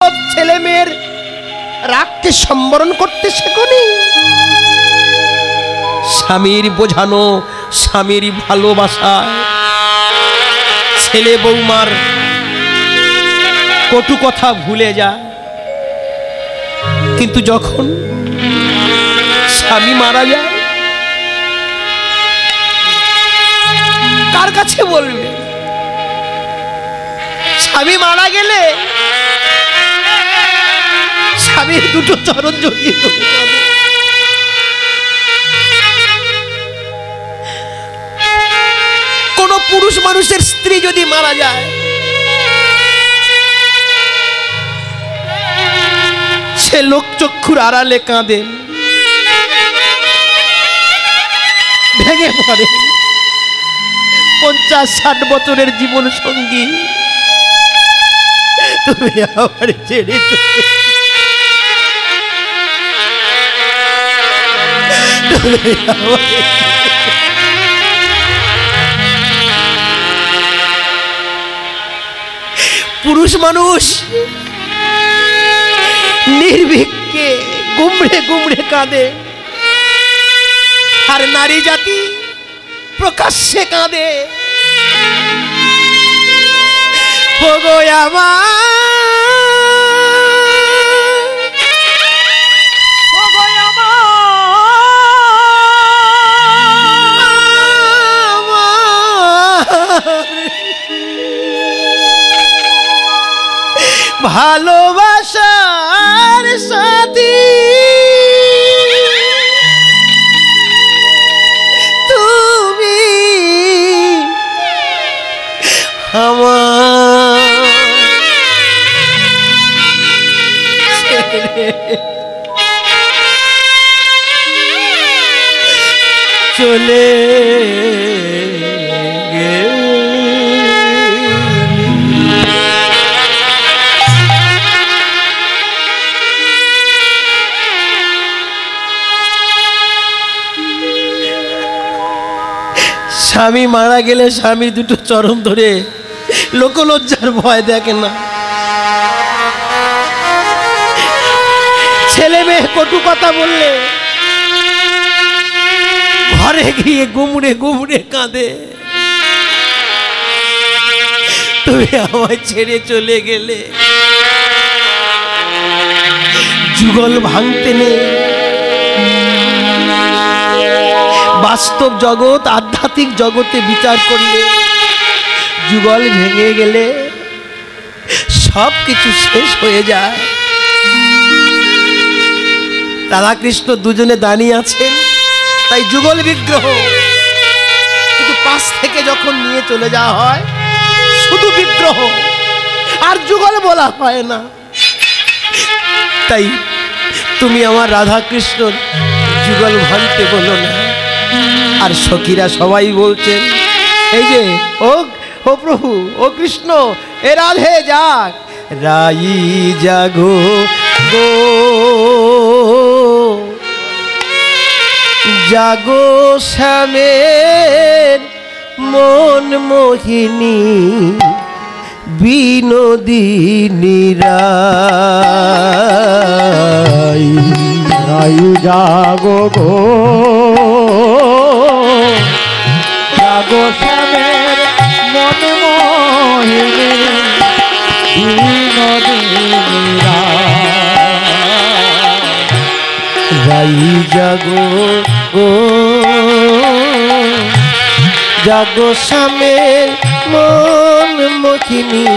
ছেলে মেয়ের রাগকে সম্বরণ করতে শেখনি। স্বামীর বোঝানো, স্বামীর ভালোবাসায় ছেলে বৌমার কটু কথা ভুলে যায়, কিন্তু যখন স্বামী মারা যায় কার কাছে বলবে? স্বামী মারা গেলে স্বামীর দুটো চরণ জড়িয়ে ধরে যাবে। কোন পুরুষ মানুষের স্ত্রী যদি মারা যায়, সে লোকচক্ষুর আড়ালে কাঁদে, ভেঙে পড়ে। 50-60 বছরের জীবন সঙ্গী তুমি আমার ছেড়ে চলে, পুরুষ মানুষ নির্ভীককে গুমড়ে গুমড়ে কাঁদে, আর নারী জাতি প্রকাশ্যে কাঁদে। ওগো আমার, ভালোবাসার সাথী তুমি আমার চলে স্বামী মারা গেলে স্বামীর দুটো চরণ ধরে লোকলজ্জার ভয় দেখে না। ছেলে মেয়ে কটু কথা বললে ঘরে গিয়ে গুমড়ে গুমড়ে কাঁদে, তুমি আমায় ছেড়ে চলে গেলে। যুগল ভাঙতে নেই, বাস্তব জগৎ আধ্যাত্মিক জগতে বিচার করলে যুগল ভেঙে গেলে সব কিছু শেষ হয়ে যায়। রাধা কৃষ্ণ দুজনে দাঁড়িয়ে আছেন, তাই যুগল বিগ্রহ, কিন্তু পাশ থেকে যখন নিয়ে চলে যাওয়া হয় শুধু বিগ্রহ, আর যুগল বলা হয় না। তাই তুমি আমার রাধা কৃষ্ণ যুগল ভাঙতে বলো না। আর সখীরা সবাই বলছেন, এই যে ও প্রভু, ও কৃষ্ণ, এ রাধে যাক, রাই জাগো গো জাগো শ্যামের মন মোহিনী বিনোদিনী রাই, রাই জাগো গো জাগো শ্যামের মন মোহিনী বিনোদিনী রাই জাগো গো জাগো শ্যামের মন মোহিনী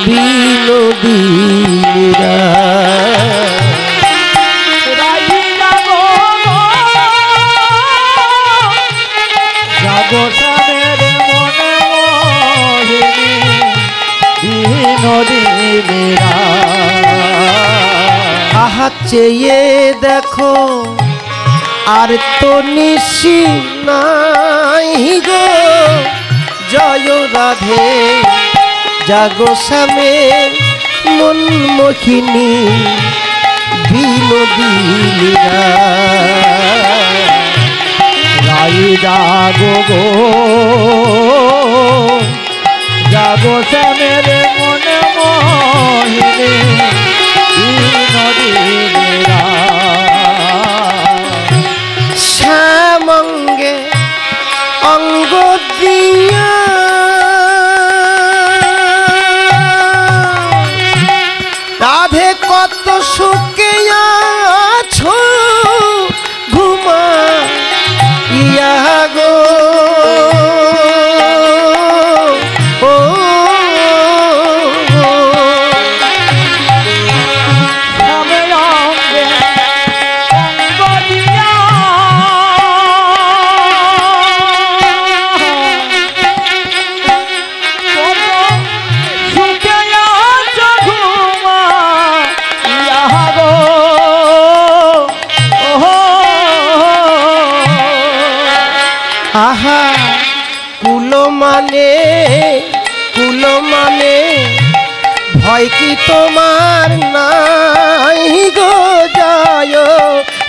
বিনোদিনী রাই, জাগো শ্যামের মন মোহিনী বিনোদিনী আহা চেয়ে দেখো আর তো নিশি নাই গো, জয় রাধে জাগো শ্যামের মন মোহিনী বিনোদিনী রাই জাগো গো জাগো শ্যামের মন মোহিনী বিনোদিনী শ্যামঙ্গে অঙ্গ দিয়া রাধে কত সুখে আছো ঘুমা ইয়া গো ও আহা কুলো মানে ভয় কি তোমার নাই গো যায়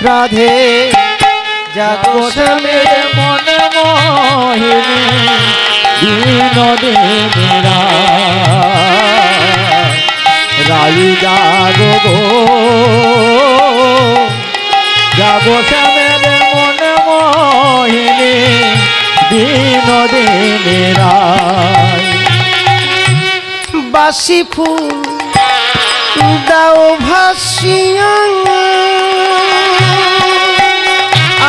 রাধে জাগো শ্যামে মনে মোহিনী বিনোদিনী রাই জাগো গো জাগো শ্যামের মনে মোহিনী বিনোদিনী বাসি ফুল দাও ভাসিয়া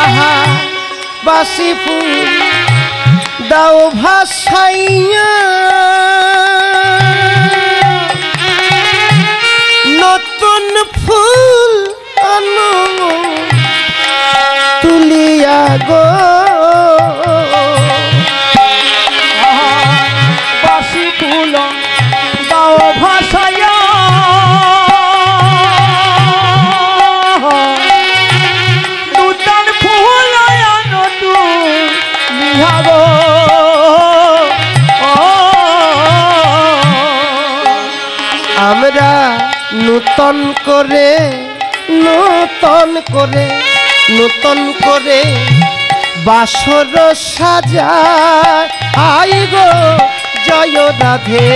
আহা বাসি ফুল দাও ভাসাইয়া নতুন ফুল আনো তুলিয়া গো বাসি ফুল দাও ভাসাইয়া নূতন ফুল আনো তুলিয়া গো আমরা নূতন করে বাসর সাজায় আই গো জয় রাধে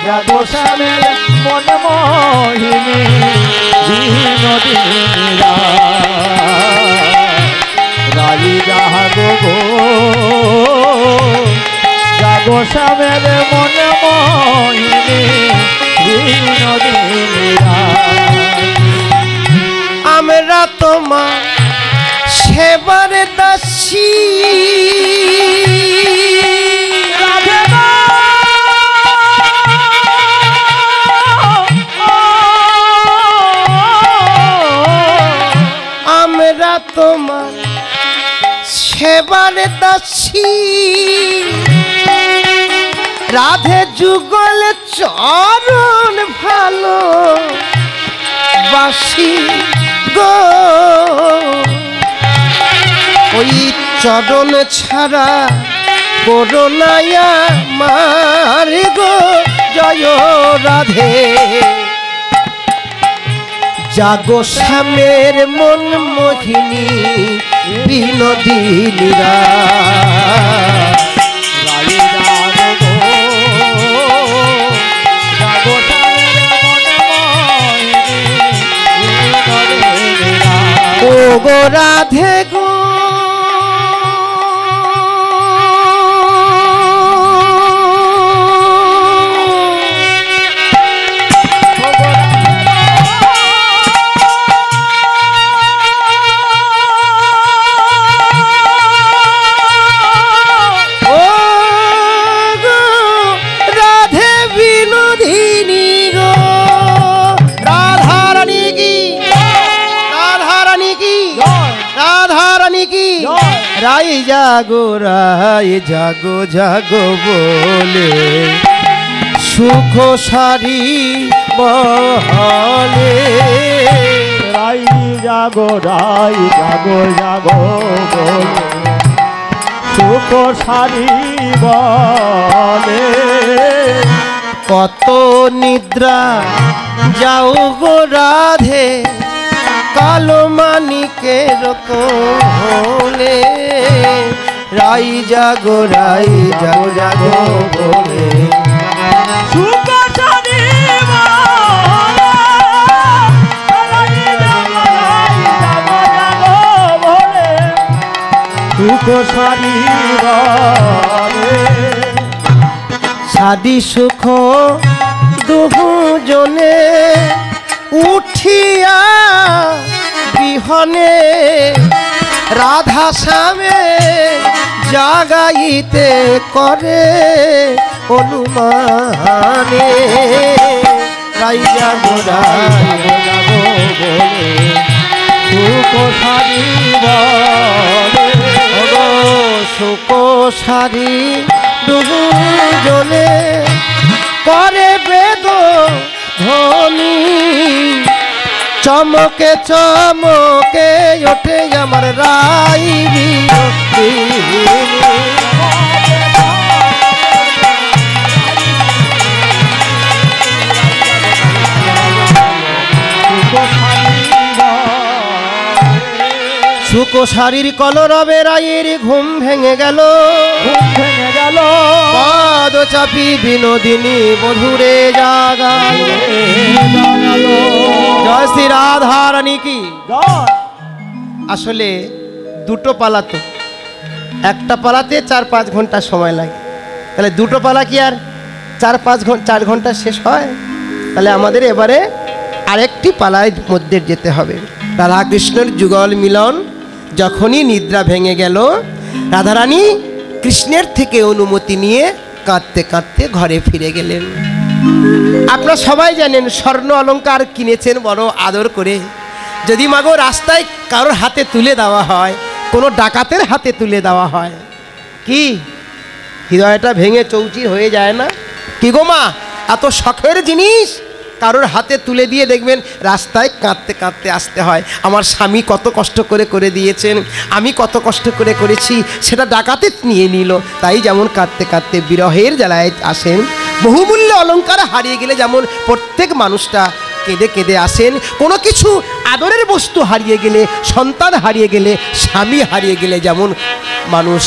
জাগো শ্যামের মনে মোহিনী বিনোদিনী রাই জাগো গো জাগো শ্যামের মনে মোহিনী বিনোদিনী আমরা তোমার সেবার দাসী আমরা তোমার সেবার দাসী রাধে যুগল চরণ ভালো বাসি গো ওই চরণ ছাড়া করোনায়া মার গো জয় রাধে জাগো শ্যামের মন মোহিনী বিনোদিনী ও গো রাধে গো রাই জাগো জাগো বলে সুখ সারি বলে রাই জাগো জাগো বলে সুখ সারি বলে কত নিদ্রা যাও গো রাধে কালো মানিকের কোলে রাই জাগো জাগো বলে সুখ সারি সারি বলে সাদি সুখ দুজনে উঠিয়া বিহনে রাধা শ্যামে জাগাইতে করে অনুমানে রাইজা গোড়ায় সুখ সারি বলে সুখ সারি দুজনে করে বেদ ধ্বনি চমকে চমকে ওঠে আমার রাই বিরক্তি সুখ শারীর কলরবে রায়ের ঘুম ভেঙে গেল পদ চাপি বিনোদিনী বধুরে জাগায় জয় শ্রী রাধা রানী কি। আসলে দুটো পালা তো, একটা পালাতে 4-5 ঘন্টা সময় লাগে, তাহলে দুটো পালা কি আর 4 ঘন্টা শেষ হয়? তাহলে আমাদের এবারে আরেকটি পালায় মধ্যে যেতে হবে। রাধা কৃষ্ণের যুগল মিলন যখনই নিদ্রা ভেঙে গেল, রাধারানী কৃষ্ণের থেকে অনুমতি নিয়ে কাঁদতে কাঁদতে ঘরে ফিরে গেলেন। আপনারা সবাই জানেন স্বর্ণ অলংকার কিনেছেন বড় আদর করে, যদি মাগো রাস্তায় কারোর হাতে তুলে দেওয়া হয়, কোনো ডাকাতের হাতে তুলে দেওয়া হয়, কি হৃদয়টা ভেঙে চৌচির হয়ে যায় না? কি গো মা, এত শখের জিনিস কারোর হাতে তুলে দিয়ে দেখবেন রাস্তায় কাঁদতে কাঁদতে আসতে হয়। আমার স্বামী কত কষ্ট করে করে দিয়েছেন, আমি কত কষ্ট করে করেছি, সেটা ডাকাতে নিয়ে নিল। তাই যেমন কাঁদতে কাঁদতে বিরহের জ্বালায় আসেন, বহুমূল্য অলংকার হারিয়ে গেলে যেমন প্রত্যেক মানুষটা কেঁদে কেঁদে আসেন, কোনো কিছু আদরের বস্তু হারিয়ে গেলে, সন্তান হারিয়ে গেলে, স্বামী হারিয়ে গেলে যেমন মানুষ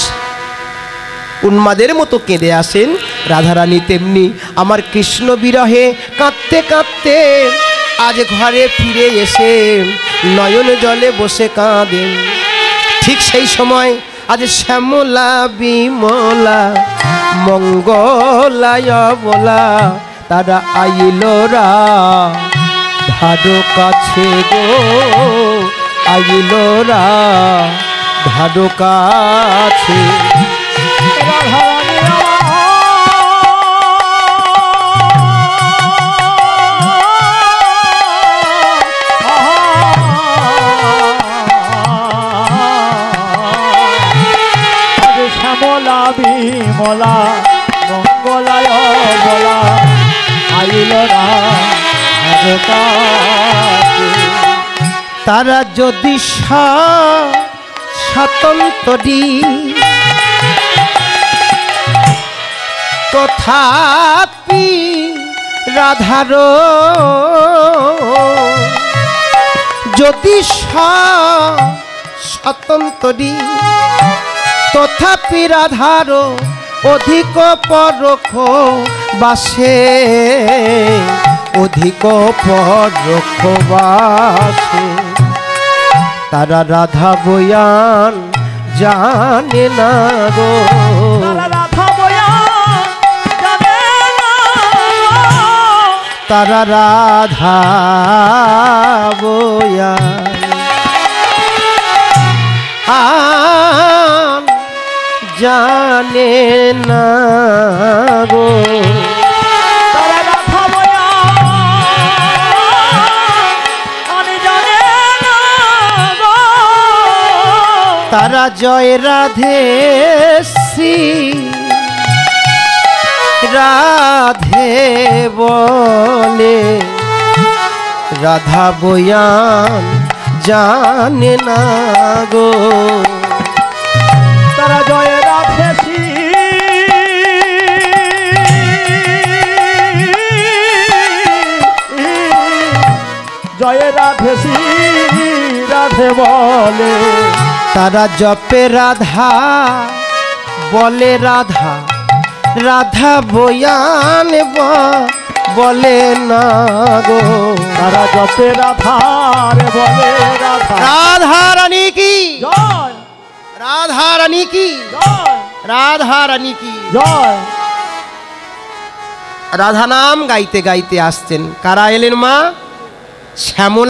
উন্মাদের মতো কেঁদে আসেন, রাধারানী তেমনি আমার কৃষ্ণ বিরহে কাঁদতে কাঁদতে আজ ঘরে ফিরে এসে নয়ন জলে বসে কাঁদেন। ঠিক সেই সময় আজ শ্যামলা বিমলা মঙ্গলায় বলা তারা আইলোরা ধারো কাছে গো, আইলোরা ধারো কাছে। শ্যামলা বিমলা মঙ্গলায় বলা আইলরা তারা যদি স্বাতন্ত্রী তথাপি রাধার যদি স্বাতন্ত্রী তথাপি রাধার অধিক পরখ বাসে, অধিক পরখ বাসে। তারা রাধা বয়ান জানে না গো, তারা রাধা বয়ান জানে না গো, তারা রাধা বয়ান জানে না গো। তারা জয় রাধে শ্রী রাধে বলে, রাধা বয়ান জানে না গো। তারা জয় রাধে শ্রী জয় রাধে শ্রী রাধে বলে, তারা জপে রাধা বলে রাধা, রাধা বয়ান বলে না গো। তারা জপে রাধা বলে রাধা। রাধা রানী কি জয়। রাধা রানী কি, জয় রাধা রানী কি। জয়। রাধা নাম গাইতে গাইতে আসছেন, কারা এলেন মা? শ্যামল